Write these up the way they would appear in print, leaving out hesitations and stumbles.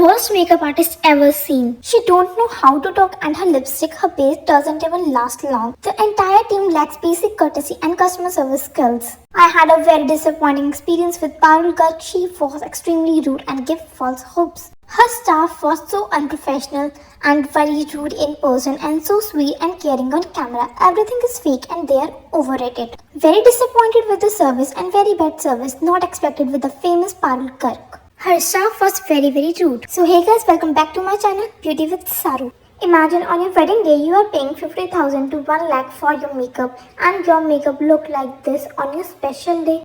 Worst makeup artist ever seen. She don't know how to talk and her lipstick, her base doesn't even last long. The entire team lacks basic courtesy and customer service skills. I had a very disappointing experience with Parul Garg. She was extremely rude and gave false hopes. Her staff was so unprofessional and very rude in person and so sweet and caring on camera. Everything is fake and they are overrated. Very disappointed with the service and very bad service not expected with the famous Parul Garg. Her staff was very rude. So hey guys, welcome back to my channel Beauty with Saru. Imagine on your wedding day you are paying 50,000 to 1 lakh for your makeup and your makeup look like this on your special day.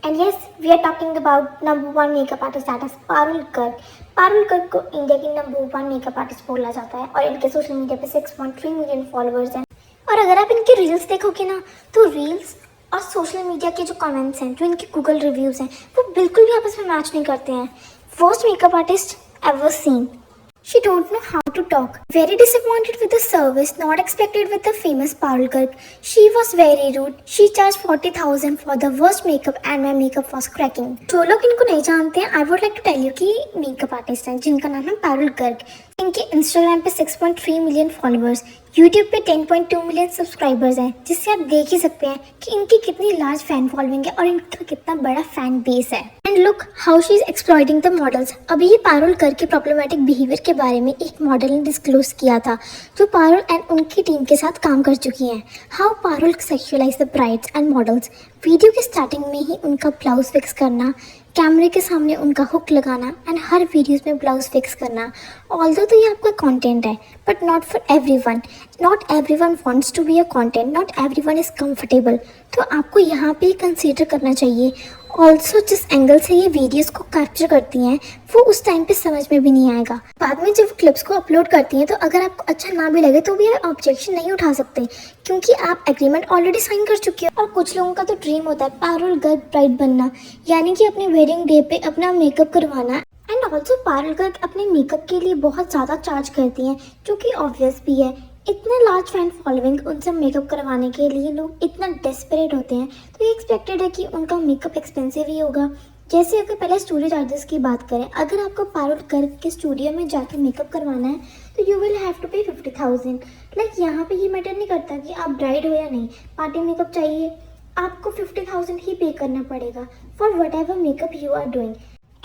And yes, we are talking about number 1 makeup artist, that is Parul Garg. Parul Garg को India की number 1 makeup artist बोला जाता है और इनके social media पे 6.3 million followers हैं। और अगर आप इनके रील्स देखोगे ना तो रील्स और सोशल मीडिया के जो कमेंट्स हैं, जो इनके गूगल रिव्यूज़ हैं, वो बिल्कुल भी आपस में मैच नहीं करते हैं। Worst makeup artist ever seen. She don't know how to talk. Very disappointed with the service, not expected with the famous Parul Garg. She was very rude. She charged 40,000 for the worst makeup and my makeup was cracking. जो लोग इनको नहीं जानते हैं, I would like to tell you कि makeup artist हैं जिनका नाम है पारुल गर्ग. इनके इंस्टाग्राम पे 6.3 मिलियन फॉलोअर्स, यूट्यूब पे 10.2 मिलियन सब्सक्राइबर्स हैं, जिससे आप देख ही सकते हैं कि इनकी कितनी लार्ज फैन फॉलोइंग है और इनका कितना बड़ा फैन बेस है. And look how she is exploiting the models. अभी ये पारुल गर्ग के प्रॉब्लमेटिक बिहेवियर के बारे में एक मॉडल ने डिस्क्लोज किया था जो पारुल एंड उनकी टीम के साथ काम कर चुकी हैं. How Parul sexualise the brides and models. Video के स्टार्टिंग में ही उनका ब्लाउज फिक्स करना, कैमरे के सामने उनका हुक लगाना एंड हर वीडियोस में ब्लाउज फिक्स करना. ऑल्दो तो ये आपका कंटेंट है but not for everyone. Not everyone wants to be a content. Not everyone is comfortable. तो आपको यहाँ पे कंसीडर करना चाहिए. ऑल्सो जिस एंगल से ये वीडियोस को कैप्चर करती हैं वो उस टाइम पे समझ में भी नहीं आएगा. बाद में जब क्लिप्स को अपलोड करती हैं तो अगर आपको अच्छा ना भी लगे तो भी आप ऑब्जेक्शन नहीं उठा सकते क्योंकि आप एग्रीमेंट ऑलरेडी साइन कर चुके हो. और कुछ लोगों का तो ड्रीम होता है पारुल गर्ग ब्राइड बनना, यानी कि अपने वेडिंग डे पे अपना मेकअप करवाना. एंड ऑल्सो पारुल गर्ग अपने मेकअप के लिए बहुत ज़्यादा चार्ज करती हैं जो कि ऑब्वियस भी है. इतने लार्ज फैन फॉलोइंग, उनसे मेकअप करवाने के लिए लोग इतना डेस्परेट होते हैं तो ये एक्सपेक्टेड है कि उनका मेकअप एक्सपेंसिव ही होगा. जैसे अगर पहले स्टूडियो चार्जेस की बात करें, अगर आपको पारुल गर्ग के स्टूडियो में जाके मेकअप करवाना है तो यू विल हैव टू पे 50,000. लाइक यहाँ पे ये मैटर नहीं करता कि आप ब्राइड हो या नहीं, पार्टी मेकअप चाहिए आपको 50,000 ही पे करना पड़ेगा for whatever makeup you are doing.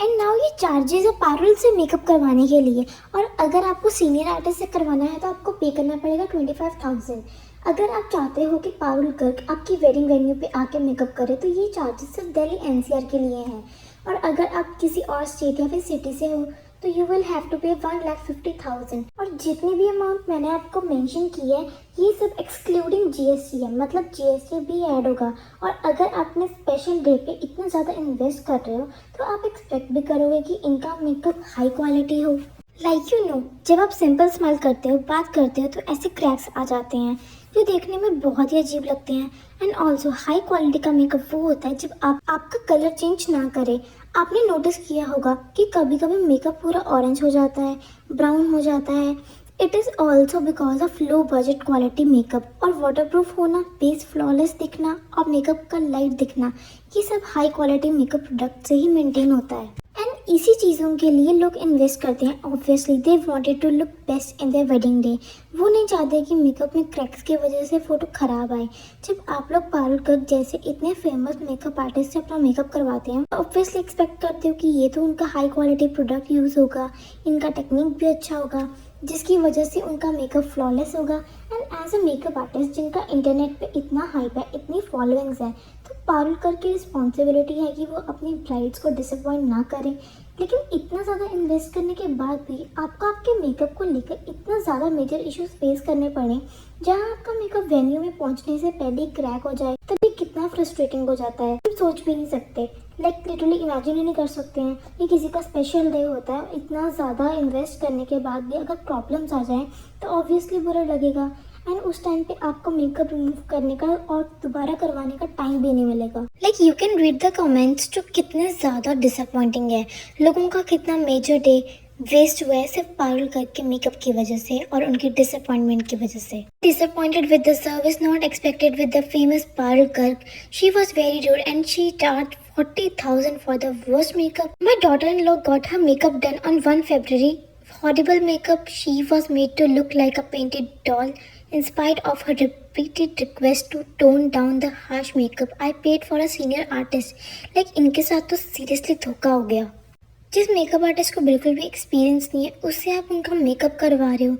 And now ये चार्जेस है पारुल से मेकअप करवाने के लिए. और अगर आपको सीनियर आर्टिस्ट से करवाना है तो आपको पे करना पड़ेगा 25,000. अगर आप चाहते हो कि पारुल गर्ग आपकी वेडिंग वेन्यू पे आके मेकअप करे तो ये चार्जेस सिर्फ दिल्ली एनसीआर के लिए हैं. और अगर आप किसी और स्टेट या फिर सिटी से हो तो यू विल हैव टू पे 1,50,000. और जितनी भी अमाउंट मैंने आपको मेंशन की है ये सब एक्सक्लूडिंग जीएसटी है, मतलब जीएसटी भी ऐड होगा. और अगर आपने स्पेशल डे पे इतना ज़्यादा इन्वेस्ट कर रहे हो तो आप एक्सपेक्ट भी करोगे कि इनका मेकअप हाई क्वालिटी हो. लाइक यू नो, जब आप सिंपल स्माइल करते हो, बात करते हो तो ऐसे क्रैक्स आ जाते हैं जो देखने में बहुत ही अजीब लगते हैं. एंड ऑल्सो हाई क्वालिटी का मेकअप वो होता है जब आपका कलर चेंज ना करे. आपने नोटिस किया होगा कि कभी कभी मेकअप पूरा ऑरेंज हो जाता है, ब्राउन हो जाता है. It is also because of low budget quality makeup. और वाटरप्रूफ होना, बेस फ्लॉलेस दिखना और मेकअप का लाइट दिखना, ये सब हाई क्वालिटी मेकअप प्रोडक्ट से ही मेंटेन होता है. एंड इसी चीज़ों के लिए लोग इन्वेस्ट करते हैं. Obviously they wanted to look best in their wedding day. वो नहीं चाहते कि मेकअप में क्रैक्स की वजह से फ़ोटो ख़राब आए. जब आप लोग पारुल गर्ग जैसे इतने फेमस मेकअप आर्टिस्ट से अपना मेकअप करवाते हैं तो ऑब्वियसली एक्सपेक्ट करते हो कि ये तो उनका हाई क्वालिटी प्रोडक्ट यूज़ होगा, इनका टेक्निक भी अच्छा होगा जिसकी वजह से उनका मेकअप फ्लॉलेस होगा. And as a makeup artist जिनका इंटरनेट पे इतना हाइप है, इतनी फॉलोइंग्स है, तो पारुल गर्ग की रिस्पॉन्सिबिलिटी है कि वो अपनी ब्राइड्स को डिसअपॉइंट ना करें. लेकिन इतना ज़्यादा इन्वेस्ट करने के बाद भी आपको आपके मेकअप को लेकर इतना ज़्यादा मेजर इश्यूज फेस करने पड़े जहाँ आपका मेकअप वेन्यू में पहुँचने से पहले ही क्रैक हो जाए, तभी कितना फ्रस्ट्रेटिंग हो जाता है. हम सोच भी नहीं सकते, लाइक लिटरली इमेजिन ही नहीं कर सकते हैं कि किसी का स्पेशल डे होता है, इतना ज़्यादा इन्वेस्ट करने के बाद भी अगर प्रॉब्लम्स आ जाएँ तो ऑब्वियसली बुरा लगेगा. एंड उस टाइम पे आपको मेकअप रिमूव करने का और दोबारा करवाने का टाइम भी नहीं मिलेगा. Like you can read the comments जो कितने ज़्यादा डिसअपॉइंटिंग है. लोगों का कितना मेजर डे वेस्ट हुआ है सिर्फ पारुल गर्ग के मेकअप की वजह से और उनकी डिसअपॉइंटमेंट की वजह से. Disappointed with the service, not expected with the famous Parul Garg. She was very rude and she charge 40,000 for the worst makeup. My daughter-in-law got her makeup done on 1 February. Horrible makeup. She was made to look like a painted doll. In spite of her repeated request to tone down the harsh makeup, I paid for a senior artist. Like इनके साथ तो seriously धोखा हो गया. जिस makeup artist को बिल्कुल भी एक्सपीरियंस नहीं है उससे आप उनका मेकअप करवा रहे हो.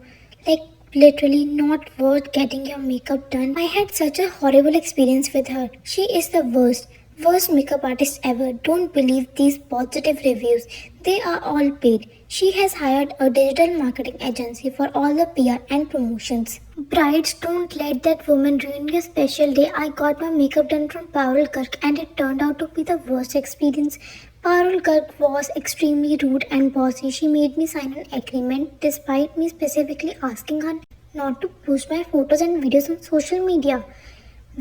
Like literally not worth getting your makeup done. I had such a horrible experience with her. She is the worst makeup artist ever. Don't believe these positive reviews. They are all paid. She has hired a digital marketing agency for all the PR and promotions. Brides, don't let that woman ruin your special day. I got my makeup done from Parul Garg and it turned out to be the worst experience. Parul Garg was extremely rude and bossy. She made me sign an agreement despite me specifically asking her not to post my photos and videos on social media.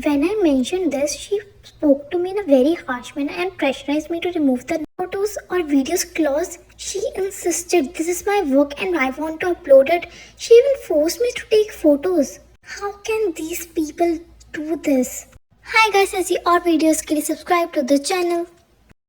When I mentioned this, she spoke to me in a very harsh manner and pressurized me to remove the photos or videos clause. She insisted this is my work and I want to upload it. She even forced me to take photos. How can these people do this? Hi guys, ऐसी और videos के लिए subscribe to the channel.